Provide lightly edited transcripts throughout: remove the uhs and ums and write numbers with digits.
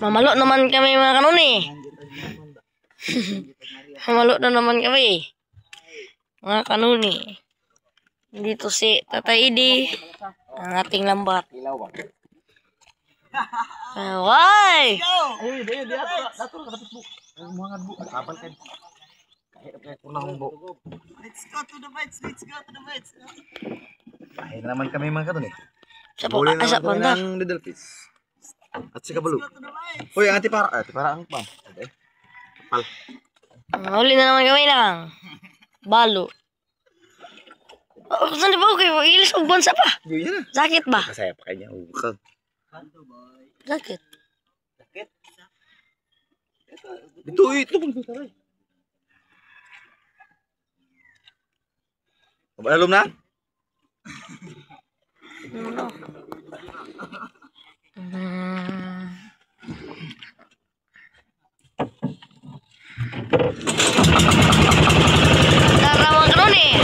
Mamalo naman kami mga kanuni. Mamalo na naman kami. Mga kanuni. Dito si Tatay Idi. Ang ating lambat. Why? Ay, di dato katapos bu. Muhangad bu. Kapal kan. Let's go to the bites. Ay naman kami mga kato ni. Sa punta. Ng little fish. At si kabalo. Hoy, ati para ang pa. Kapal. Huli na naman kami lang. Balo. Saan ba kayo? Ilis o bonsa pa? Diyan na. Sakit ba? Kasaya pa kanya. Sakit. Ito pun taray. Belum na? Narawang ka nun eh.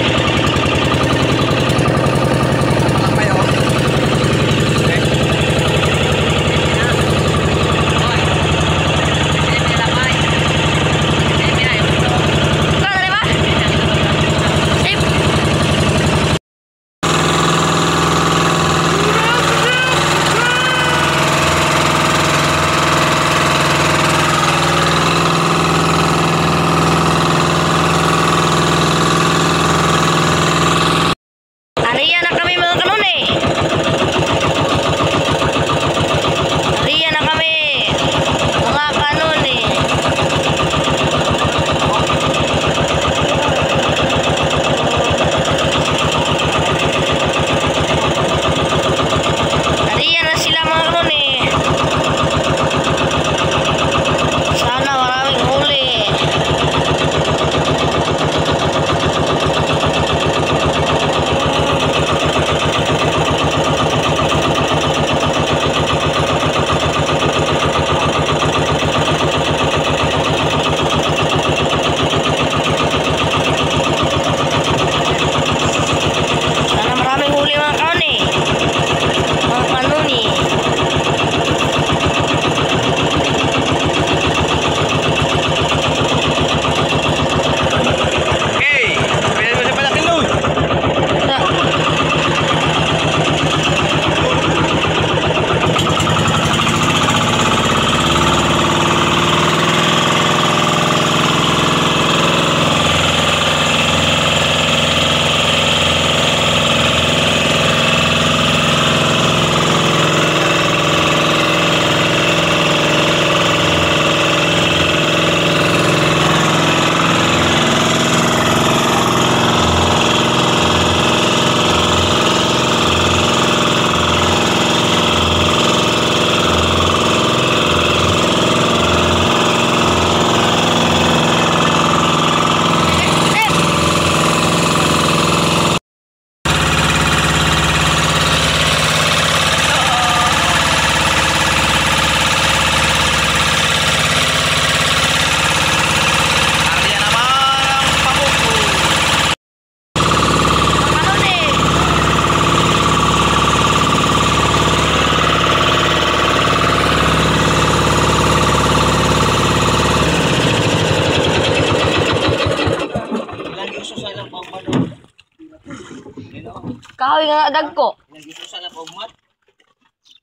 Kahoy nga dagko. Nagisusa na pagmat.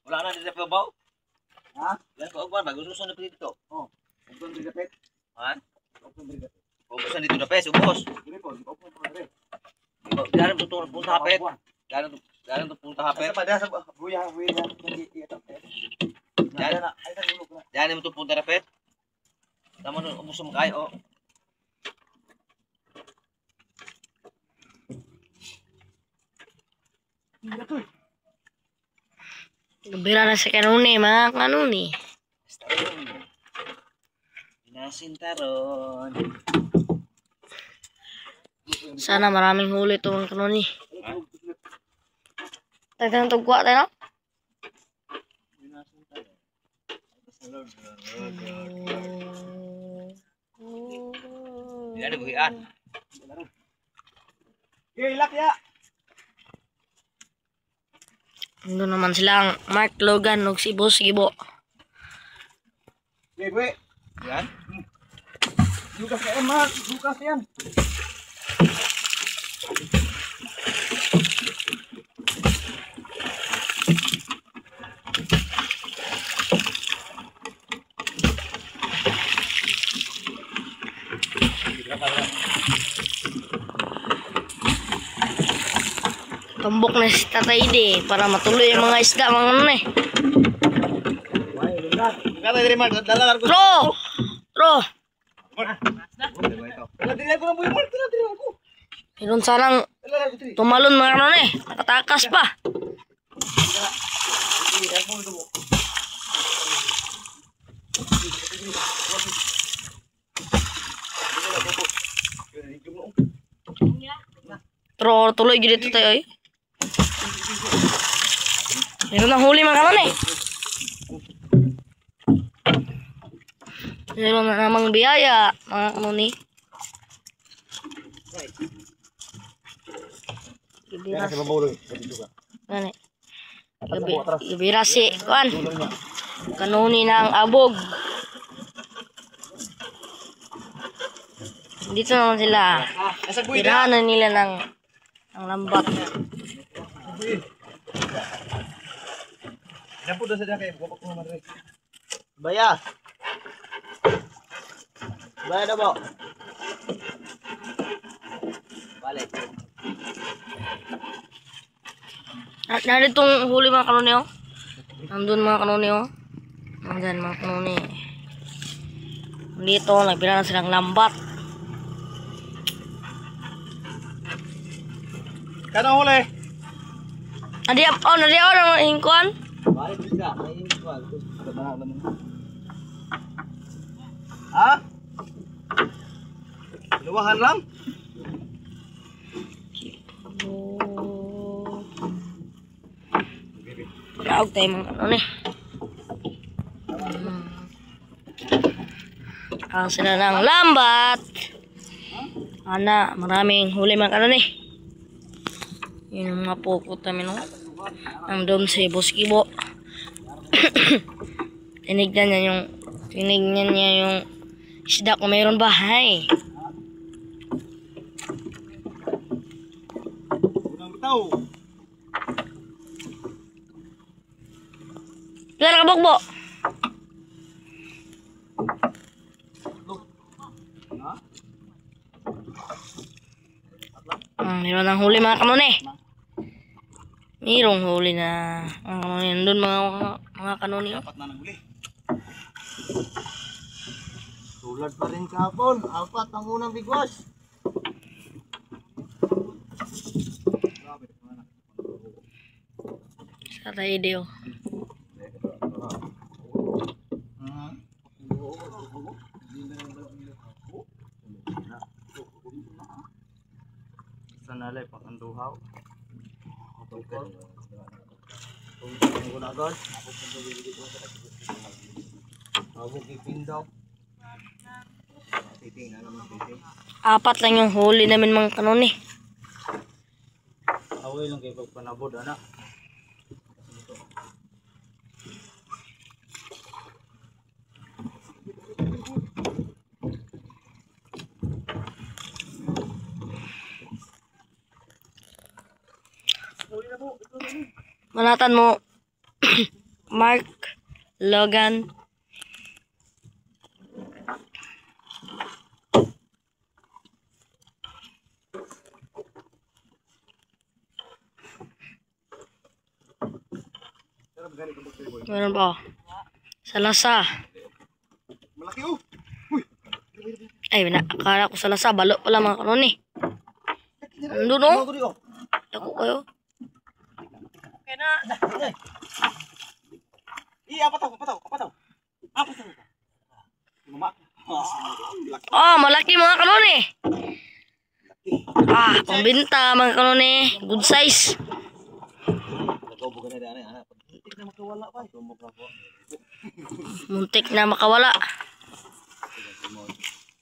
Wala na dito pa baw. Ha? Yan ko agbar bago susun na dito. Oh. Ugton brigapet. Ha? Ugton brigapet. Ubusan dito na pes, ubos. Dire po, ugton pre. Dalam to punta hapet. Dalam to punta hapet. Sa pada sa buya hindi ito. Dalam to punta hapet. Tama no ubos mo kayo. Bira na si kanuni, mga kanuni. Pinasintaron. Sana maraming huli itong kanuni. Tagtang tugwa tayo, no? Hindi ada buhian. Ilak ya. Doon naman silang Mark Logan ug si Boss Gibo. Okay, gue. Yan. Lukas ka yan, Mak. Lukas yan. Tumbok na si Tatay Ide para matuloy yung mga isda mga ano eh. Kata dari mana? Dalam aku. Tro! Tro! Wala din ako na buhay, Mark. Wala din ako. Meron sanang Wala ako, Tri. tumalon mga ano eh. Nakatakas pa. Tro, tuloy gid dito tayo eh. Meron nang huli mga kanon eh. Meron na namang biyaya mga kanon eh. Yan, sa babaw lang. Dito ka. Ano eh. Ibirasi. Kuan. Kanuni ng abog. Dito naman sila. Nasa buhay na. Tirahan na nila ng lambat. Yan po doon sa dyan kayo. Bukak ko naman rin. Baya. Baya na po. Balik. Naritong huli mga kanoni oh. Nandun mga kanoni oh. Nandun mga kanoni. Dito, nagpila na silang lambat. Kano huli? Nadiap oh, ng hingkuan. Balik bisa. May iwan. Ha? Luwahan lang? Raog tayo mga kanoni. Ang sila ng lambat. Ana, maraming huli mga kanoni. Yun ang mga pokot namin no. Nandun si Boskibo. Tinignan niya yung isda kung mayroon ba. Hay. Unang bitaw. Pila ka bukbo? Meron ng huli mga kanone. Mayroong huli na mga kanone. Nandun mga kanone. Oh. Apat na nanghuli. Tulad pa rin kahapon. Apat ang unang bigwas. Sa tayo deo. Sanalay pang anduhaw. Ang gunagon. Abog ipindaw. Titingnan naman titing. Apat lang yung huli namin mga kanone. Away lang kayo pagpanabod, anak. Manatan mo Mark Logan. Meron ba? Salasa. Malaki oh. Ay, akala ko salasa. Balo pala mga kanone. Nandun oh. Ako kayo. Okay na. Apat taw. Oh, malaki mga kanone. Pambinta mga kanone. Good size. Nagkaubo na daan anak. Muntik na makawala pa. Tumbok na po. Muntik na makawala.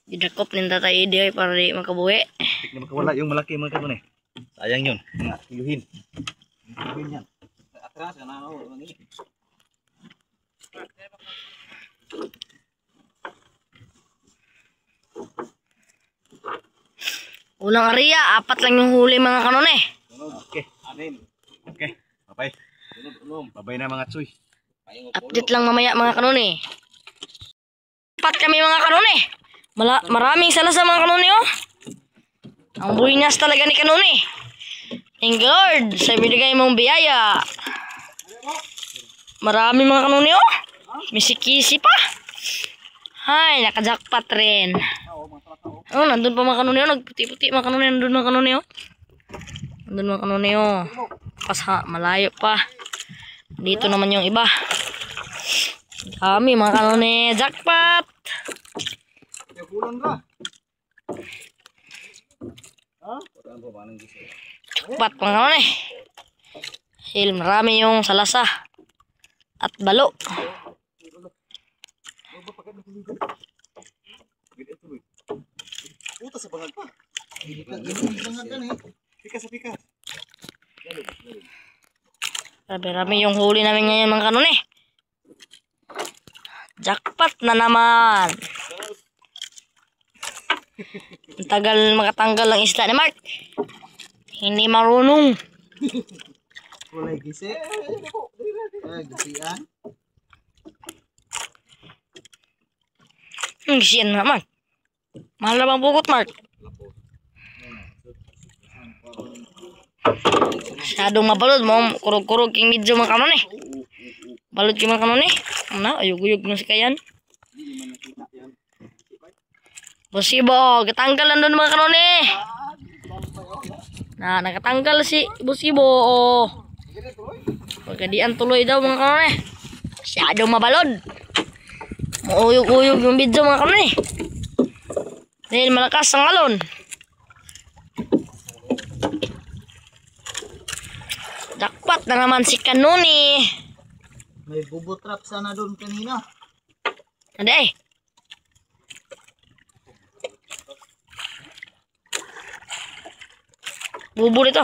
Didakop ninda tayo ide para di makabuhi. Muntik na makawala yung malaki mga kanone. Sayang yun. Mga tiyuhin. Tiyuhin yan. Atras ka na ako. Unang area, 4 lang yung huli mga kanone. Okay. Okay. Babay. Babay na mga tsuy. Update lang mamaya mga kanone. 4 kami mga kanone. Maraming salasa mga kanone oh. Ang buhinas talaga ni kanone. Thank you Lord sa binigay mong biyaya. Marami mga kanone oh. Misikisi pa. Hay, nakajackpot rin. Oh, nandun pa mga kanone oh. Nagputi-puti mga kanone. Nandun mga kanone oh. Nandun mga kanone oh. Pas malayo pa. Dito naman yung iba. Dami mga kanone. Jackpot. Jackpot mga kanone. Dahil marami yung salasa. At balo. Puta sa bangag pa. Pika sa pika. Rami yung huli namin ngayon mga kanone. Jackpot na naman. Ang tagal makatanggal ng isla ni Mark. Hindi marunong. Kulay gisi. Gisian. Gisiyan naman. Mahal na bang bukot Mark? Masyadong mabalod mo. Kurog-kurog king medyo mga kanone. Balod king mga kanone. Ano? Ayug-uyug na si Kayan. Busibo. Katanggal lang doon mga kanone. Nakatanggal si Busibo. Pagkadian tuloy daw mga kanone. Masyadong mabalod. Mauyog-uyog yung video mga kanone. Dahil malakas ang alon. Jackpot na naman si Kanoni. May bubo trap sana doon kanina. Ada eh. Bubo dito.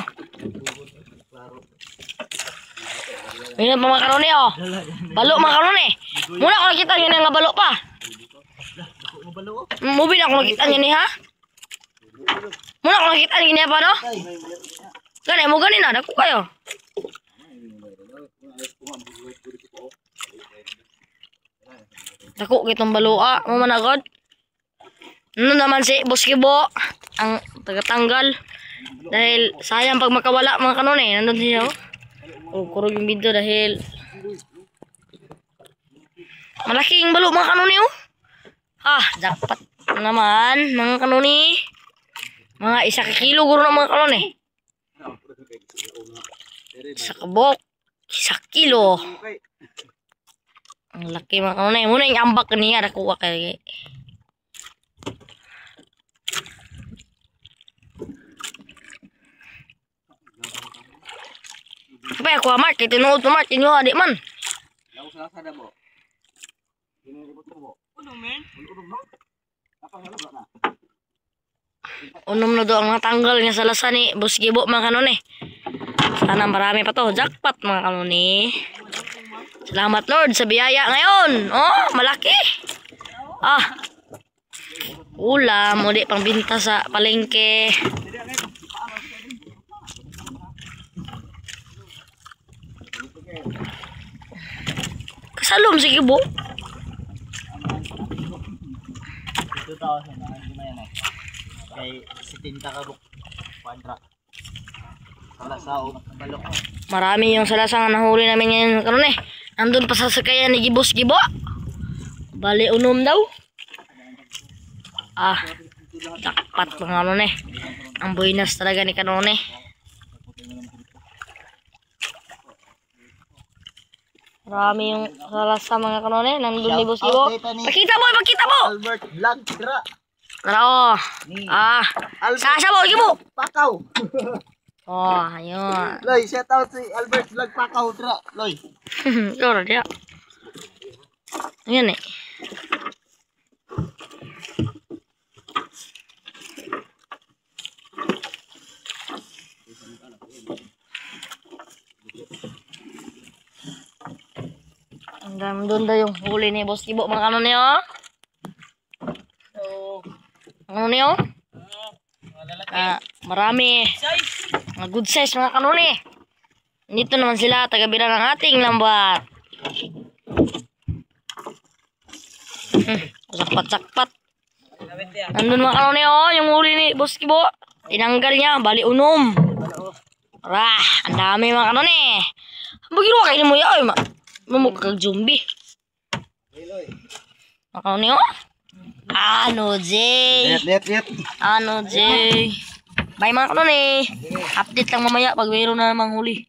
Ayan pa mga Kanoni oh. Balo mga Kanoni. Muna ako nakita nyo na nga balo pa. Mubi na ako nakita nyo ni ha. Muna ako nakita nyo niya pa no. Ganay mo ganina. Dako kayo. Dako kitong balua. Mo managod. Ano naman si Buskibo. Ang tagatanggal. Dahil sayang pag makawala mga Kanoni. Nandun siya oh. Kurog yung video dahil malaking balo mga Kanoni oh. Jackpot naman mga Kanoni. Mga 1 kilo guro na mga Kanoni. 1 kabok. 1 kilo. Ang laki mga Kanoni. Muna yung ambak niya. Nakuha kay apa ya kuah Mark, itu nuut Mark, ini adik man. Unom na doang natanggal nga sa lasa ni Boss Gibo mga Kanoni. Sana marami pa to. Jackpot mga Kanoni. Salamat Lord sa biyaya ngayon. Oh, malaki. Ulam, uli pang binta sa palengke. Kasalom si Gibo. 2,000 na yan eh. Kay 70 ka buk. Kwadra. Salasao, balok. Marami yung salasang nahuli namin ngayon Kanoni. Nandun pa sa sakayan ni Gibos Gibo. Bali unom daw. Jackpot mga Kanoni. Ang buhinas talaga ni Kanoni. Marami yung salasa mga Kanoni. Nandun ni Boss Gibo. Pakita mo! Pakita mo! Albert Vlog, tira. Tara oh. Sasa mo, Gibo. Pakaw. Oh, ayun. Loy, shout out si Albert Vlog Pakaw, tira. Loy. Loro dia. Ayan eh. Hanggang doon daw yung huli ni Boss Gibo mga Kanoni oh. So, kanuni oh. Marami. Mga good size mga kanuni. Dito naman sila, taga-bira ng ating lambat. Sakpat-sakpat. Nandun mga kanuni oh, yung huli ni Boss Kibo. Tinanggal niya, bali unom. Ang dami mga kanuni. Bagiro kayo mo yan, mamukha kag zombie. Mga kanuni oh. Ano, Jay? Lihat. Ano, Jay? Bye mga kanuni. Update lang mamaya pag mayroon na namang huli.